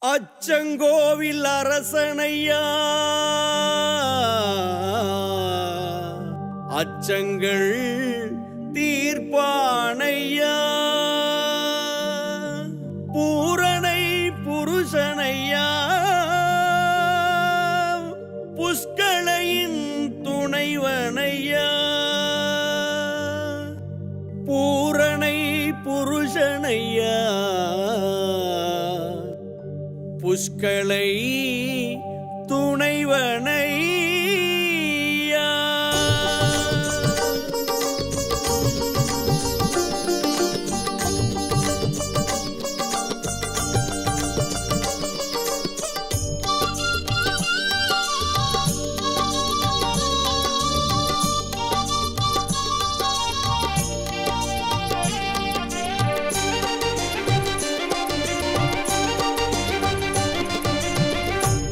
அச்சங்கோவில் அரசனையா அச்சங்கள் தீர்ப்பானையா பூரணை புருஷனையா புஷ்களையின் துணைவனையா பூரணை புருஷனையா புஷ்களை துணைவனையா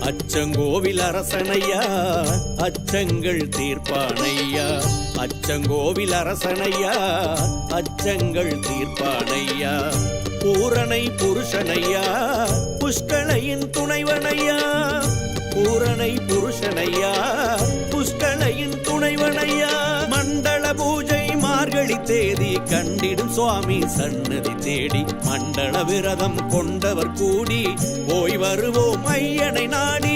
அச்சங்கோவில் அரசனையா அச்சங்கள் தீர்ப்பானையா அச்சங்கோவில் அரசனையா அச்சங்கள் தீர்ப்பானையா பூரணை புருஷனையா புஷ்களையின் துணைவனையா பூரணை புருஷனையா புஷ்களையின் துணைவனையா மண்டல பூஜை மார்கழி தேதி கண்டிடும் சுவாமி சன்னதி தேடி மண்டல விரதம் கொண்டவர் கூடி போய் வருவோம் ஐயனை நாடி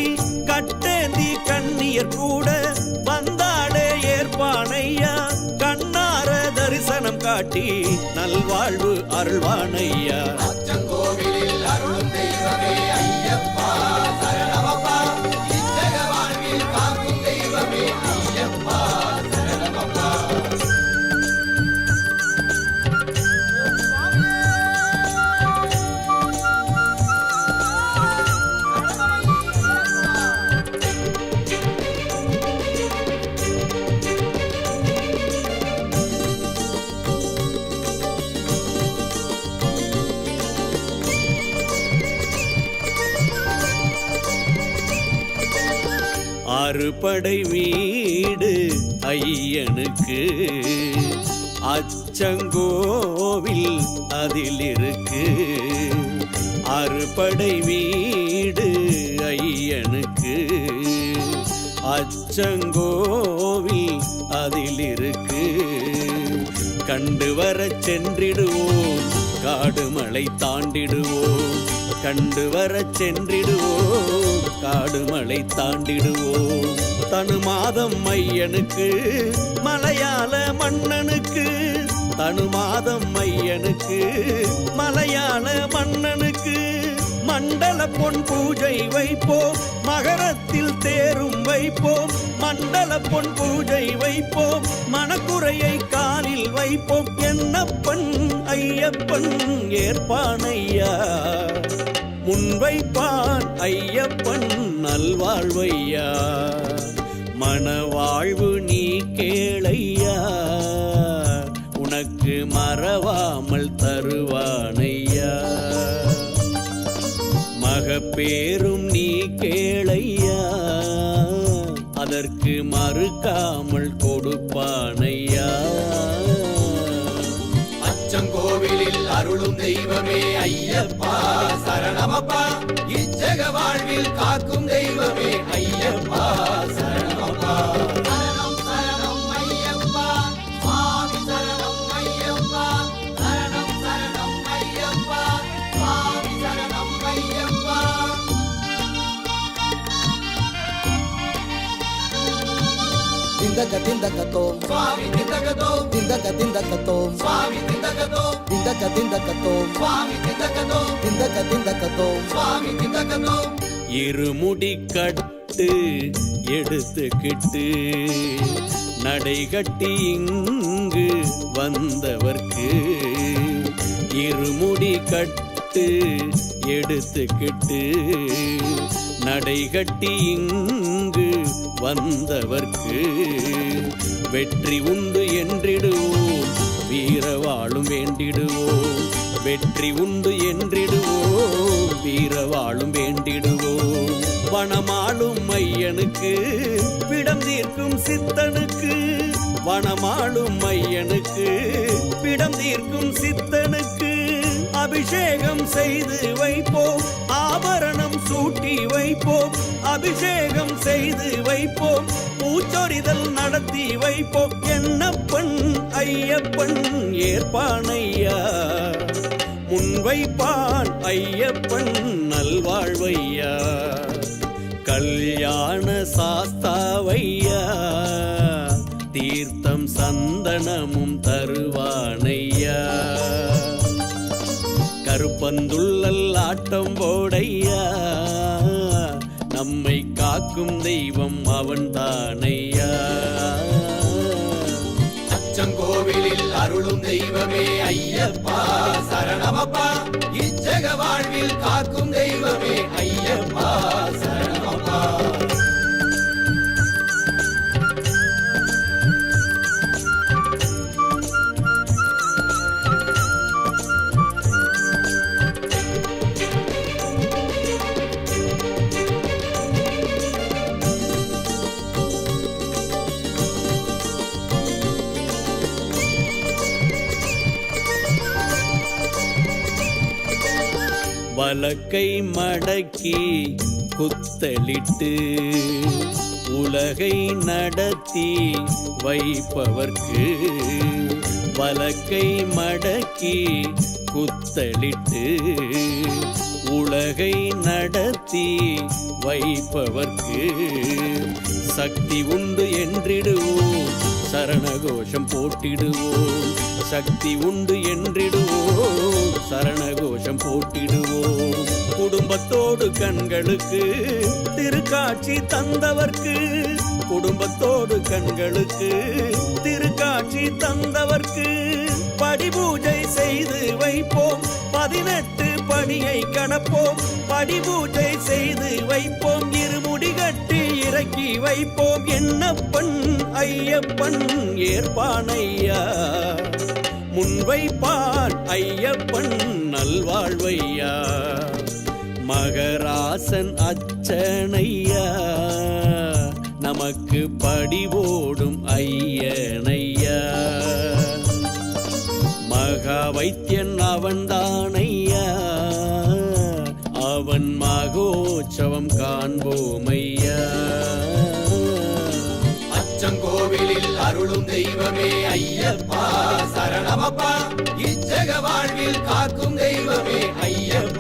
கட்டேந்தி கண்ணியர் கூட வந்தாடே ஏற்பானையா கண்ணார தரிசனம் காட்டி நல்வாழ்வு அருள்வானையா அச்சங்கோவிலில் அருளும் தெய்வமே ஐயப்பா சரணமப்பா இச்சக வாழ்வில் காக்கும் தெய்வமே ஐயப்பா சரணமப்பா அறுபடை வீடு ஐயனுக்கு அச்சங்கோவில் அதில் இருக்கு அறுபடை வீடு ஐயனுக்கு அச்சங்கோவில் அதில் இருக்கு கண்டு வர சென்றிடுவோம் காடுமலை தாண்டிடுவோம் கண்டு வர சென்றிடுவோம் காடுமலை தாண்டிடுவோம் தனு மாதம் ஐயனுக்கு மலையாள மன்னனுக்கு தனு மாதம் ஐயனுக்கு மலையாள மன்னனுக்கு மண்டல பொன் பூஜை வைப்போம் மகரத்தில் தேரும் வைப்போம் மண்டல பொன் பூஜை வைப்போம் மனக்குறையை காலில் வைப்போம் என்னப்பன் ஐயப்பன் ஏற்பானையா முன்வைப்பான் ஐயப்பன் நல்வாழ்வையா மனவாழ்வு நீ கேளையா உனக்கு மறவாமல் தருவானையா மகப்பேரும் நீ கேளையா அதற்கு மறுக்காமல் கொடுப்பானையா அச்சங்கோவிலில் அருளும் தெய்வமே ஐயப்பா சரணமப்பா இச்சக வாழ்வில் காக்கும் தெய்வமே ஐயப்பா சரணமப்பா சரணம் சரணம் ஐயப்பா சுவாமி சரணம் ஐயப்பா சரணம் சரணம் ஐயப்பா சுவாமி சரணம் ஐயப்பா திந்தக திந்தகத்தோம் சுவாமி திந்தகதோம் திந்தக திந்தகத்தோம் சுவாமி திந்தகதோம் திந்தக திந்தகத்தோம் சுவாமி திந்தகதோம் திந்தக திந்தகத்தோம் சுவாமி திந்தகதோம் இருமுடி கட்டு எடுத்துக்கிட்டு நடைகட்டி இங்கு வந்தவர்க்கு இருமுடி கட்டு எடுத்துக்கிட்டு நடைகட்டி இங்கு வந்தவர்க்கு வெற்றி உண்டு என்றிடுவோம் வீரவாளும் வேண்டிடுவோம் வெற்றி உண்டு என்றிடுவோம் வீரவாளும் வேண்டிடுவோம் வனமாளும் ஐயனுக்கு பிடம் தீர்க்கும் சித்தனுக்கு வனமாளும் ஐயனுக்கு பிடம் தீர்க்கும் சித்தனுக்கு அபிஷேகம் செய்து வைப்போம் ஆபரணம் சூட்டி வைப்போம், அபிஷேகம் செய்து வைப்போம், பூச்சொரிதல் நடத்தி வைப்போம். என்னப்பன் ஐயப்பன் ஏற்பானையா, முன்வைப்பான் ஐயப்பன் நல்வாழ்வையா. கல்யாண சாஸ்தாவையா, தீர்த்தம் சந்தனமும் தருவானையா. கருப்பந்துள்ளல் ஆட்டம் போடையா, நம்மை காக்கும் தெய்வம் அவன் தானையா. அச்சங்கோவிலில் அருளும் தெய்வமே ஐயப்பா சரணமப்பா, இச்சக வாழ்வில் காக்கும் தெய்வமே ஐயப்பா சரணமப்பா. வலக்கை மடக்கி குத்தலிட்டு உலகை நடத்தி வைப்பவர்க்கு, வலக்கை மடக்கி குத்தலிட்டு உலகை நடத்தி வைப்பவர்க்கு, சக்தி உண்டு என்றிடுவோம், சரணகோஷம் போட்டிடுவோம். சக்தி உண்டு என்றிடுவோம், சரணகோஷம் போட்டிடுவோம். குடும்பத்தோடு கண்களுக்கு திருக்காட்சி தந்தவர்க்கு, குடும்பத்தோடு கண்களுக்கு திருக்காட்சி தந்தவர்க்கு, படிபூஜை செய்து வைப்போம், 18 படியை கடப்போம். படிபூஜை செய்து வைப்போம், இருமுடி கட்டி இறக்கி வைப்போம். என்னப்பன் ஐயப்பன் ஏற்பானையா, முன்வைப்பான் ஐயப்பன் நல்வாழ்வையா. மகராசன் அச்சனையா, நமக்கு படிவோடும் ஐயனையா. மகா வைத்தியன் அவன்தானையா, அவன் மகோற்சவம் காண்போமையா. அச்சங்கோவிலில் அருளும் தெய்வமே ஐயப்பா சரணமப்பா, இச்சக வாழ்வில் காக்கும் தெய்வமே ஐயப்பா